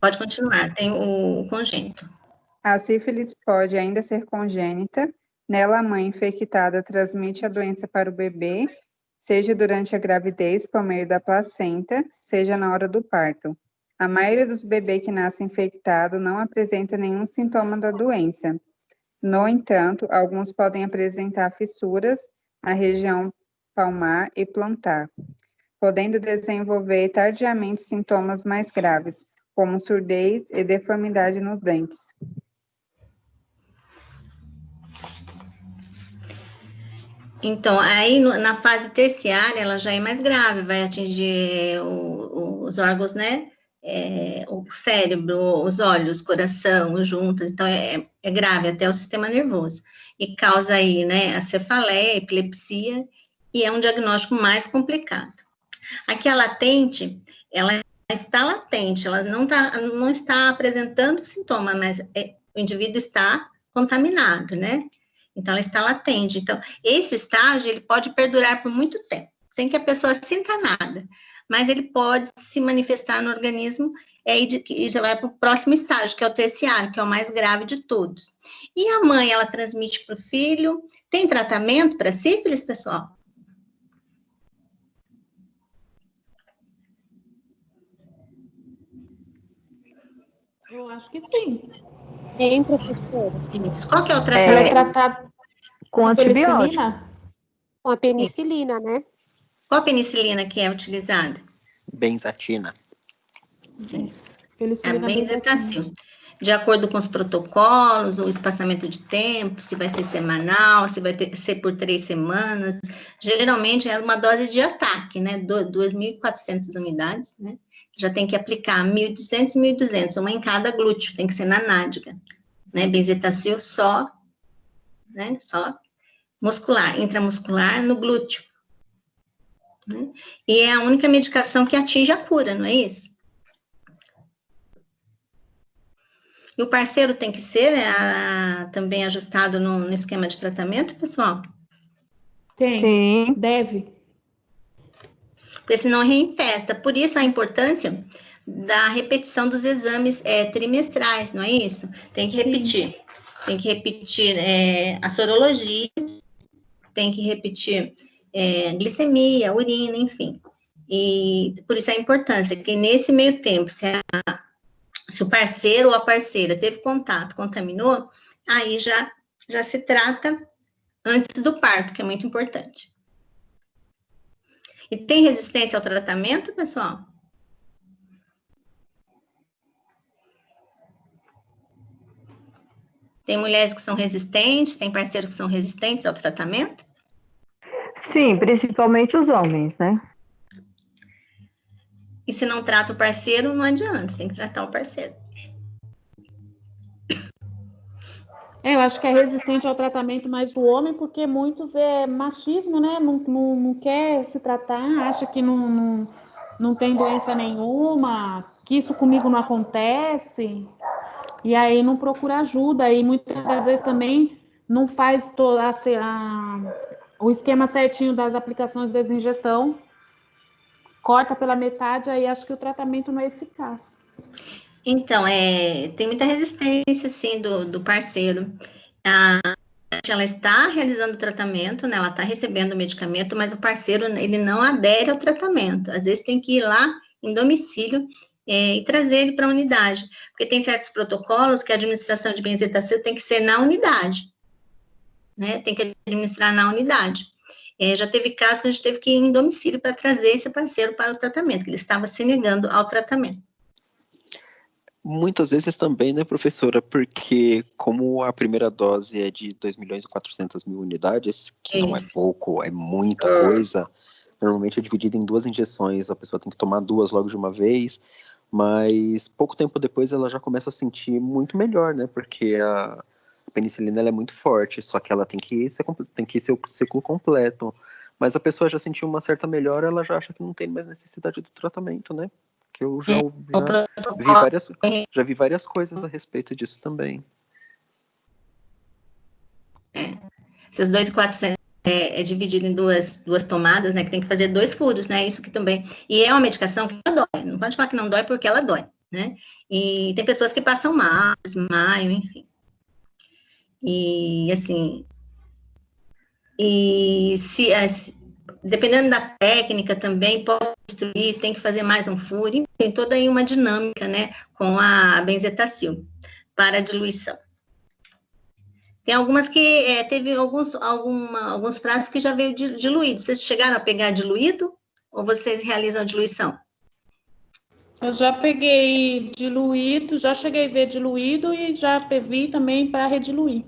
Pode continuar, tem o congênito. A sífilis pode ainda ser congênita. Nela, a mãe infectada transmite a doença para o bebê, seja durante a gravidez, por meio da placenta, seja na hora do parto. A maioria dos bebês que nascem infectados não apresenta nenhum sintoma da doença. No entanto, alguns podem apresentar fissuras na região palmar e plantar, podendo desenvolver tardiamente sintomas mais graves, como surdez e deformidade nos dentes. Então, aí na fase terciária, ela já é mais grave, vai atingir os órgãos, né? O cérebro, os olhos, coração, juntas, então é grave até o sistema nervoso. E causa aí, né, a cefaleia, a epilepsia, e é um diagnóstico mais complicado. Aqui a latente, ela está latente, ela não está apresentando sintoma, mas o indivíduo está contaminado, né? Então, ela está latente. Então, esse estágio, ele pode perdurar por muito tempo, sem que a pessoa sinta nada. mas ele pode se manifestar no organismo e já vai para o próximo estágio, que é o terciário, que é o mais grave de todos. E a mãe, ela transmite para o filho. Tem tratamento para sífilis, pessoal? Eu acho que sim. Tem, professora? Qual que é o Ela tratamento? é tratada Com antibiótico. Com a penicilina, né? Qual a penicilina que é utilizada? Benzatina. A Penicilina benzetacil. De acordo com os protocolos, o espaçamento de tempo, se vai ser semanal, se vai ser por 3 semanas. Geralmente é uma dose de ataque, né? 2.400 unidades, né? Já tem que aplicar 1.200 e 1.200, uma em cada glúteo, tem que ser na nádega, né? Benzetacil só, né? Só muscular, intramuscular no glúteo. Né? E é a única medicação que atinge a cura, não é isso? E o parceiro tem que ser também ajustado no esquema de tratamento, pessoal? Tem. Sim. Deve. Porque senão reinfesta. Por isso a importância da repetição dos exames trimestrais, não é isso? Tem que repetir. Sim. Tem que repetir a sorologia, tem que repetir glicemia, urina, enfim. E por isso a importância, que nesse meio tempo, se o parceiro ou a parceira teve contato, contaminou, aí já se trata antes do parto, que é muito importante. E tem resistência ao tratamento, pessoal? Tem mulheres que são resistentes, tem parceiros que são resistentes ao tratamento? Sim, principalmente os homens, né? E se não trata o parceiro, não adianta, tem que tratar o parceiro. Eu acho que é resistente ao tratamento mais o homem, porque muitos é machismo, né? Não quer se tratar, acha que não tem doença nenhuma, que isso comigo não acontece, e aí não procura ajuda, e muitas das vezes também não faz o esquema certinho das aplicações de desinjeção, corta pela metade, aí acho que o tratamento não é eficaz. Então, tem muita resistência, sim, do parceiro. Ela está realizando o tratamento, né? Ela está recebendo o medicamento, mas o parceiro, ele não adere ao tratamento. Às vezes tem que ir lá em domicílio e trazer ele para a unidade, porque tem certos protocolos que a administração de benzetacil tem que ser na unidade, né? Tem que administrar na unidade. Já teve casos que a gente teve que ir em domicílio para trazer esse parceiro para o tratamento, que ele estava se negando ao tratamento. Muitas vezes também, né, professora, porque como a primeira dose é de 2.400.000 unidades, que não é pouco, é muita coisa, normalmente é dividido em 2 injeções, a pessoa tem que tomar 2 logo de uma vez, mas pouco tempo depois ela já começa a sentir muito melhor, né, porque a penicilina ela é muito forte, só que ela tem que ser o ciclo completo, mas a pessoa já sentiu uma certa melhora, ela já acha que não tem mais necessidade do tratamento, né? Que eu já vi várias coisas a respeito disso também. Esses 2.400 é dividido em duas tomadas, né? Que tem que fazer 2 furos, né? Isso que também. E é uma medicação que ela dói. Não pode falar que não dói porque ela dói, né? E tem pessoas que passam mal, desmaio, enfim. E assim. E dependendo da técnica também, pode destruir, tem que fazer mais um furo, tem toda aí uma dinâmica, né, com a benzetacil para diluição. Tem algumas que teve alguns frascos que já veio diluído. Vocês chegaram a pegar diluído ou vocês realizam a diluição? Eu já peguei diluído, já cheguei a ver diluído e já vi também para rediluir.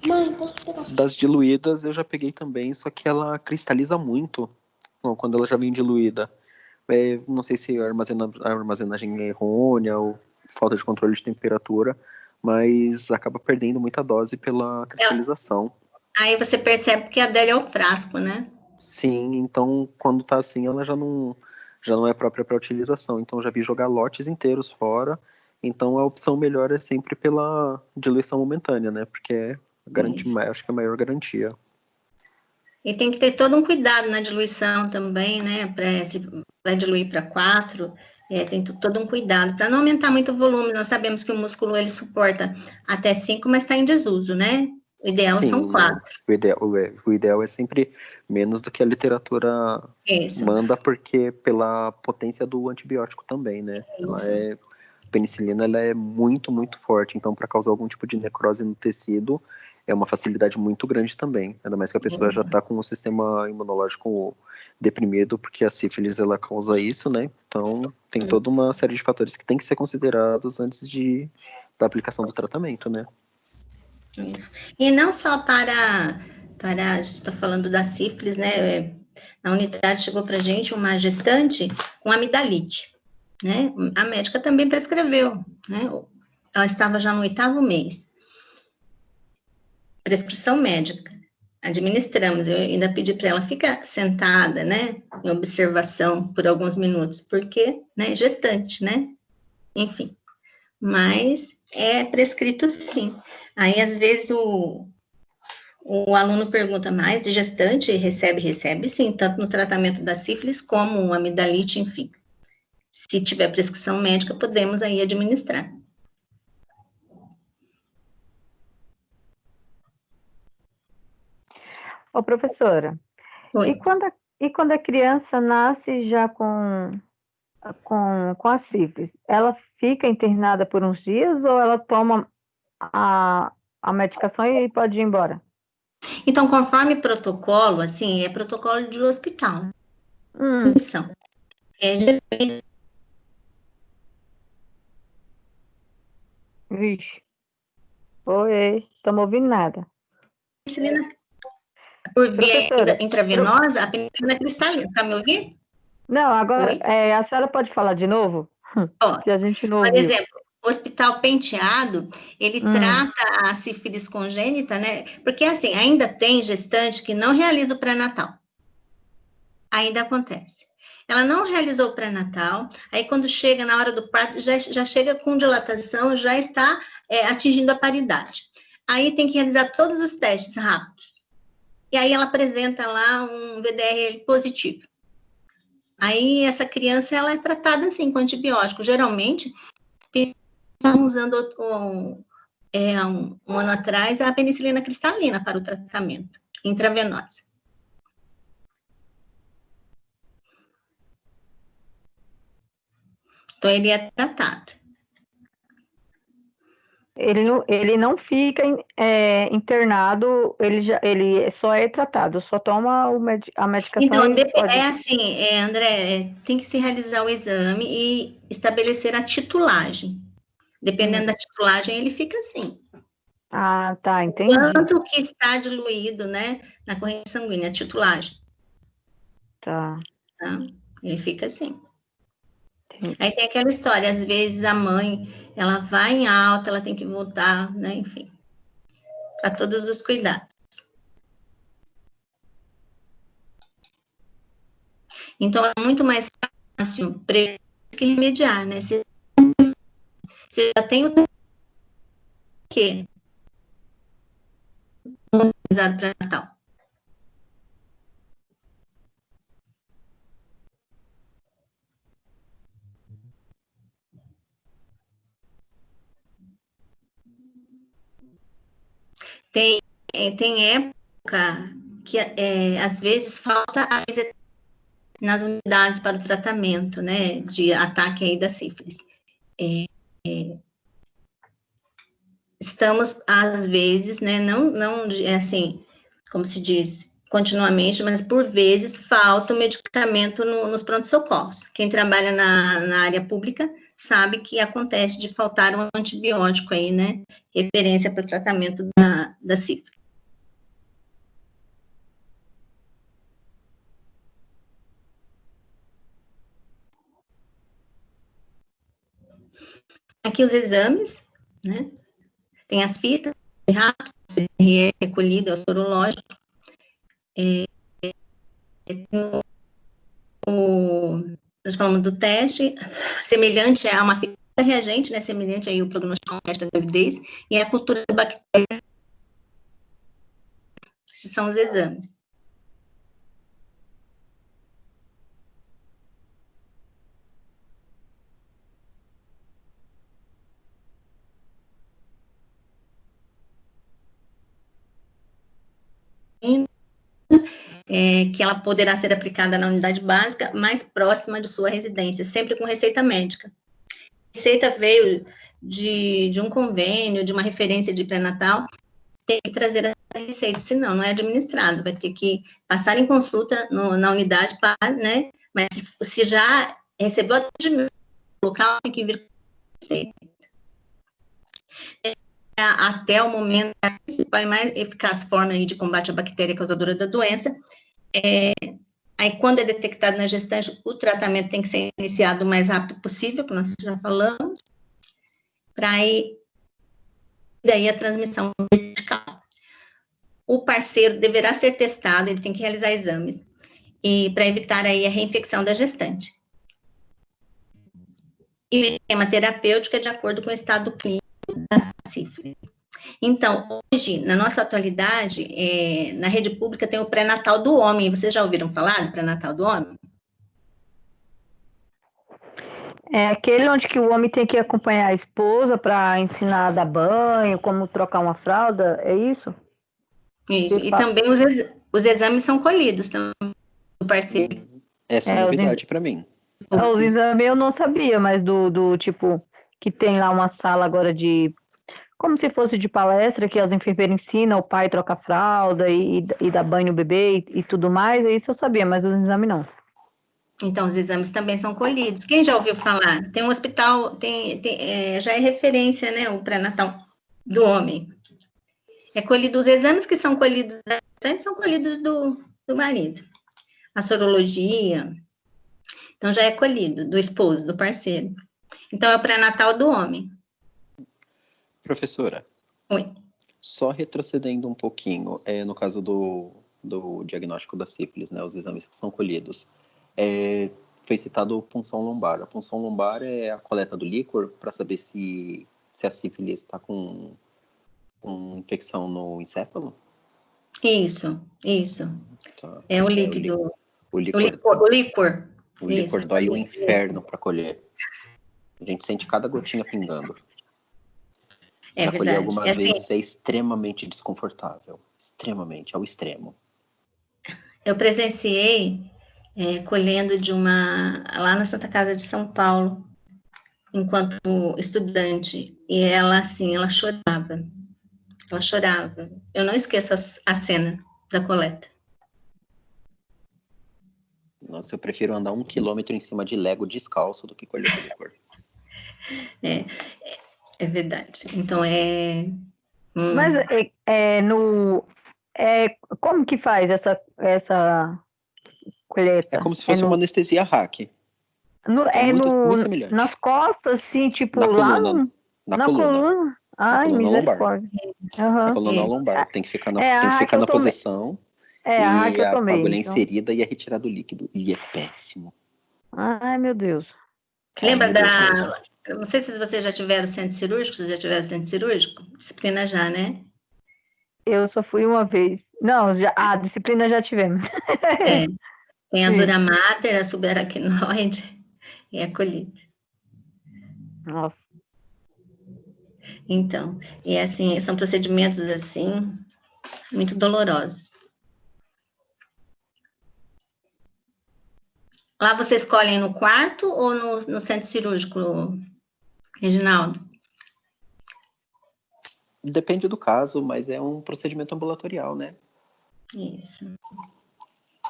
Mãe, posso pegar? Das diluídas eu já peguei também, só que ela cristaliza muito quando ela já vem diluída. Não sei se a armazenagem é errônea ou falta de controle de temperatura, mas acaba perdendo muita dose pela cristalização. Aí você percebe que a dela é o frasco, né? Sim, então quando tá assim ela já não é própria para utilização. Então já vi jogar lotes inteiros fora. Então a opção melhor é sempre pela diluição momentânea, né? Porque acho que é a maior garantia. E tem que ter todo um cuidado na diluição também, né? Se vai diluir para 4, tem todo um cuidado para não aumentar muito o volume. Nós sabemos que o músculo ele suporta até 5, mas está em desuso, né? O ideal Sim, são 4. O ideal é sempre menos do que a literatura manda, porque pela potência do antibiótico também, né? A penicilina ela é muito, muito forte, então para causar algum tipo de necrose no tecido é uma facilidade muito grande também, ainda mais que a pessoa já está com o sistema imunológico deprimido, porque a sífilis ela causa isso, né? Então tem toda uma série de fatores que tem que ser considerados antes da aplicação do tratamento, né? Isso. E não só para a gente está falando da sífilis, né? Na unidade chegou para a gente uma gestante com amidalite, né? A médica também prescreveu, né? Ela estava já no 8º mês. Prescrição médica. Administramos. Eu ainda pedi para ela ficar sentada, né? Em observação por alguns minutos, porque, né? Gestante, né? Enfim. Mas é prescrito sim. Aí, às vezes, o aluno pergunta mais de gestante, recebe sim, tanto no tratamento da sífilis como amidalite, enfim. Se tiver prescrição médica, podemos aí administrar. Ô, professora, Oi. E quando a criança nasce já com a sífilis, ela fica internada por uns dias ou ela toma a medicação e pode ir embora? Então, conforme protocolo, assim, é protocolo de hospital. Vixe. Oi, estamos ouvindo nada. Penicilina por via intravenosa, a penicilina cristalina. Tá me ouvindo? Não, agora a senhora pode falar de novo? Que a gente não ouviu. Por exemplo, o Hospital Penteado, ele trata a sífilis congênita, né? Porque, assim, ainda tem gestante que não realiza o pré-natal. Ainda acontece. Ela não realizou o pré-natal, aí quando chega na hora do parto, já chega com dilatação, já está atingindo a paridade. Aí tem que realizar todos os testes rápidos. E aí ela apresenta lá um VDRL positivo. Aí essa criança, ela é tratada assim, com antibiótico. Geralmente, estão usando um ano atrás a penicilina cristalina para o tratamento intravenosa. Então, ele é tratado. Ele não fica internado, ele só é tratado, só toma a medicação. Então, assim, André, tem que se realizar o exame e estabelecer a titulagem. Dependendo da titulagem, ele fica assim. Ah, tá, entendi. Quanto que está diluído, né, na corrente sanguínea, a titulagem. Tá. Ele fica assim. Aí tem aquela história, às vezes a mãe, ela vai em alta, ela tem que voltar, né, enfim, para todos os cuidados. Então, é muito mais fácil prevenir do que remediar, né? Você já tem o que utilizado para Natal. Tem época que, às vezes, falta nas unidades para o tratamento, né, de ataque aí da sífilis. Estamos, às vezes, né, não assim, como se diz, continuamente, mas por vezes falta o medicamento nos pronto-socorros. Quem trabalha na área pública sabe que acontece de faltar um antibiótico aí, né, referência para o tratamento da sífilis. Aqui os exames, né? Tem as fitas, rato, recolhido, é o sorológico. Nós falamos do teste, semelhante a uma fita reagente, né? Semelhante aí o prognóstico ao teste da gravidez, e a cultura de bactérias. Esses são os exames. que ela poderá ser aplicada na unidade básica mais próxima de sua residência, sempre com receita médica. A receita veio de um convênio, de uma referência de pré-natal, tem que trazer a receita, senão não é administrado, vai ter que passar em consulta na unidade, né? Mas se já recebeu atendimento no local, tem que vir com a receita. Até o momento, a principal e mais eficaz forma aí de combate à bactéria causadora da doença. Aí, quando é detectado na gestante, o tratamento tem que ser iniciado o mais rápido possível, como nós já falamos, para aí, daí a transmissão vertical. O parceiro deverá ser testado, ele tem que realizar exames, e para evitar aí a reinfecção da gestante. E o esquema terapêutico é de acordo com o estado clínico da sífilis. Então, hoje, na nossa atualidade, na rede pública tem o pré-natal do homem. Vocês já ouviram falar do pré-natal do homem? É aquele onde que o homem tem que acompanhar a esposa para ensinar a dar banho, como trocar uma fralda, é isso? Isso, e também os exames são colhidos também do parceiro. Essa é novidade para mim. Os exames eu não sabia, mas do tipo, que tem lá uma sala agora de, como se fosse de palestra, que as enfermeiras ensinam o pai troca fralda e dá banho no bebê e tudo mais, isso eu sabia, mas os exames não. Então, os exames também são colhidos. Quem já ouviu falar? Tem um hospital, já é referência, né, o pré-natal do homem. É colhido, os exames que são colhidos são colhidos do marido. A sorologia, então já é colhido, do esposo, do parceiro. Então, é o pré-natal do homem. Professora. Oi. Só retrocedendo um pouquinho, no caso do diagnóstico da sífilis, né, os exames que são colhidos, foi citado punção lombar. A punção lombar é a coleta do líquor para saber se a sífilis está com infecção no encéfalo? Isso. Tá. É o líquido. O líquor. O líquor dói o inferno para colher. A gente sente cada gotinha pingando. É verdade. Colher algumas vezes assim, é extremamente desconfortável. Extremamente, ao extremo. Eu presenciei colhendo lá na Santa Casa de São Paulo, enquanto estudante, e ela chorava. Ela chorava. Eu não esqueço a cena da coleta. Nossa, eu prefiro andar 1 quilômetro em cima de Lego descalço do que colher o líquor. É verdade. Então, Mas como que faz essa colheita? É como se fosse uma anestesia hack. Muito semelhante. Nas costas, assim, tipo, na lá coluna, na coluna. Ai, misericórdia. Na coluna lombar. Tem que ficar na posição. E a agulha é inserida e é retirado o líquido. E é péssimo. Ai, meu Deus. Lembra não sei se vocês já tiveram centro cirúrgico, vocês já tiveram centro cirúrgico? Disciplina já, né? Eu só fui uma vez. Não, a disciplina já tivemos. Tem a dura mater, a subaracnoide e a colite. Nossa. Então, e assim, são procedimentos assim, muito dolorosos. Lá vocês escolhem no quarto ou no centro cirúrgico, Reginaldo? Depende do caso, mas é um procedimento ambulatorial, né? Isso.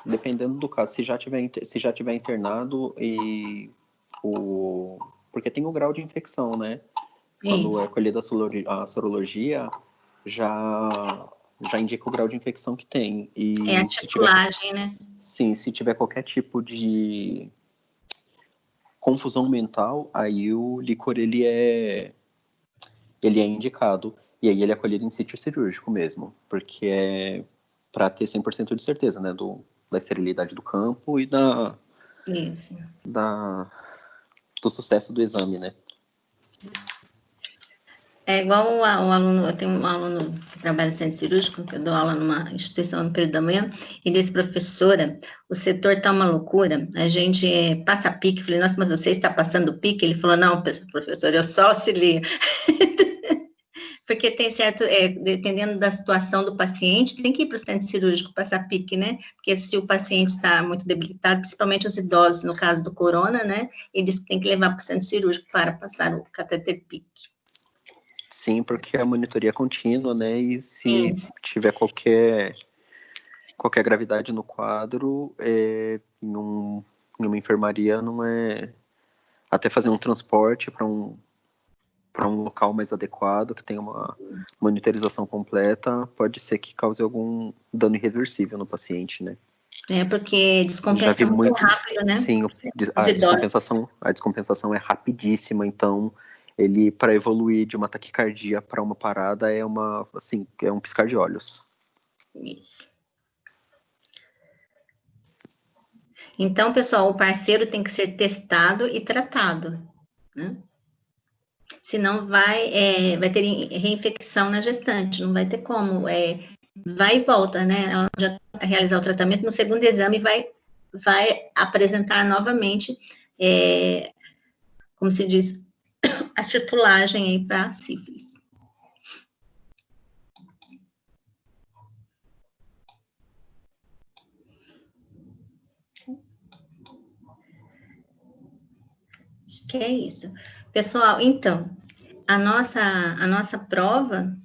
Dependendo do caso, se já tiver internado porque tem um grau de infecção, né? Quando é colhida a sorologia, já indica o grau de infecção que tem. É a titulagem, né? Sim, se tiver qualquer tipo de confusão mental, aí o líquor ele é indicado. E aí ele é colhido em sítio cirúrgico mesmo, porque é para ter 100% de certeza, né? Da esterilidade do campo e do sucesso do exame, né? É igual um aluno, eu tenho um aluno que trabalha no centro cirúrgico, que eu dou aula numa instituição no período da manhã, e disse, professora, o setor tá uma loucura, a gente passa pique, falei, nossa, mas você está passando pique? Ele falou, não, professor, eu só auxilio. Porque tem certo, dependendo da situação do paciente, tem que ir para o centro cirúrgico passar pique, né? Porque se o paciente está muito debilitado, principalmente os idosos, no caso do corona, né? Eles têm que levar para o centro cirúrgico para passar o catéter pique. Sim, porque a monitoria é contínua, né? E se tiver qualquer gravidade no quadro, em uma enfermaria não é... Até fazer um transporte para um local mais adequado, que tenha uma monitorização completa, pode ser que cause algum dano irreversível no paciente, né? Porque descompensa muito rápido, né? Sim, a descompensação é rapidíssima, então ele, para evoluir de uma taquicardia para uma parada, é um piscar de olhos. Isso. Então, pessoal, o parceiro tem que ser testado e tratado, né? Senão vai ter reinfecção na gestante, não vai ter como. Vai e volta, né? Já realizar o tratamento, no segundo exame vai apresentar novamente, como se diz, a titulagem aí para sífilis. Acho que é isso. Pessoal, então, a nossa prova